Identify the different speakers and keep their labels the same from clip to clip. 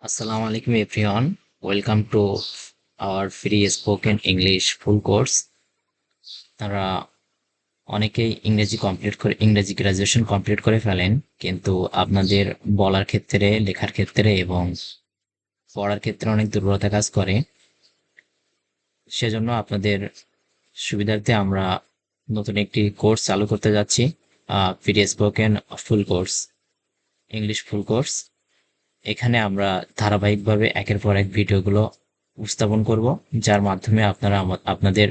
Speaker 1: Assalamu alaikum everyone. Welcome to our free spoken English full course. তারা অনেকেই ইংরেজি graduation complete করে ফেলেন, কিন্তু আপনাদের বলার ক্ষেত্রে, লেখার ক্ষেত্রে এবং পড়ার ক্ষেত্রে অনেক দুর্বলতা কাজ করে। সেজন্য আপনাদের সুবিধার্থে আমরা নতুন একটি কোর্স চালু করতে যাচ্ছি, free spoken full course, English full course. এখানে আমরা ধারাবাহিকভাবে একের পর এক ভিডিওগুলো উপস্থাপন করব, যার মাধ্যমে আপনারা আপনাদের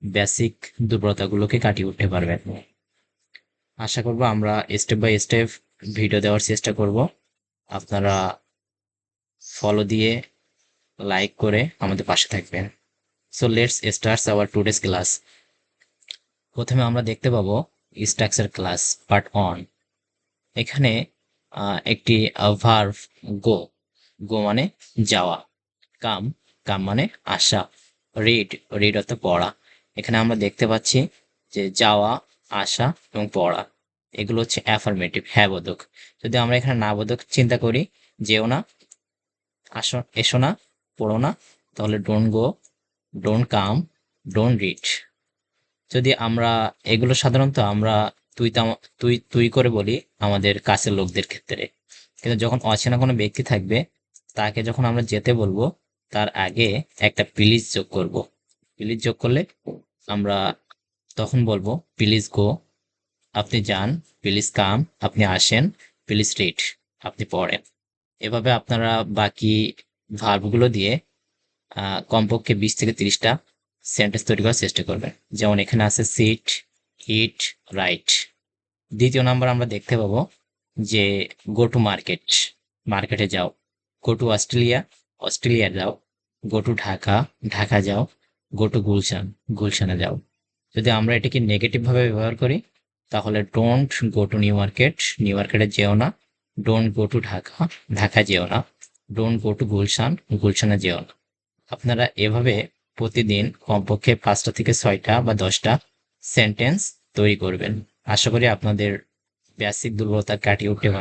Speaker 1: বেসিক দুর্বলতাগুলোকে কাটিয়ে উঠতে পারবেন। আশা করব আমরা স্টেপ বাই স্টেপ ভিডিও দেওয়ার চেষ্টা করব। আপনারা ফলো দিয়ে, লাইক করে আমাদের পাশে থাকবেন। So let's start our today's class. প্রথমে আমরা দেখতে পাবো স্ট্রাকচার ক্লাস পার্ট অন। এখানে একটি ভার্ব গো, গো মানে যাওয়া, কাম, কাম মানে আসা, রিড, রিড অর্থ পড়া। এখানে আমরা দেখতে পাচ্ছি যে যাওয়া, আসা এবং পড়া এগুলো হচ্ছে অ্যাফার্মেটিভ, হ্যাঁ বোধক। যদি আমরা এখানে না বোধক চিন্তা করি, যেও না, আসো, এসো না, পড়ো না, তাহলে don't go, don't come, don't read. যদি আমরা এগুলো সাধারণত আমরা তুই তুই করে বলি আমাদের কাছের লোকদের ক্ষেত্রে, কিন্তু যখন অচেনা কোনো ব্যক্তি থাকবে, তাকে যখন আমরা যেতে বলবো, তার আগে একটা প্লিজ যোগ করব। প্লিজ যোগ করলে আমরা তখন বলবো প্লিজ গো, আপনি যান, প্লিজ কাম, আপনি আসেন, প্লিজ রিড, আপনি পড়েন। এভাবে আপনারা বাকি ভার্বগুলো দিয়ে কমপক্ষে 20 থেকে 30টা সেন্টেন্স তৈরি করার চেষ্টা করবেন। যেমন এখানে আছে সিট, ইট, রাইট। দ্বিতীয় নাম্বার আমরা দেখতে পাবো যে গো টু মার্কেট, মার্কেটে যাও। গো টু অস্ট্রেলিয়া, অস্ট্রেলিয়া যাও। গো টু ঢাকা, ঢাকা যাও। গো টু গুলশান, গুলশানে যাও। যদি আমরা এটাকে নেগেটিভ ভাবে ব্যবহার করি, তাহলে don't go to new market, new মার্কেটে যেও না। Don't go to Dhaka, Dhaka যেও না। ডোন্ট গো টু গুলশান, গুলশানে যেও না। আপনারা এভাবে প্রতিদিন কমপক্ষে 5টা থেকে 6টা বা 10টা সেন্টেন্স তৈরি করবেন। আশা করি আপনাদের বেসিক দুর্বলতা কাটিয়ে উঠতে পারবেন।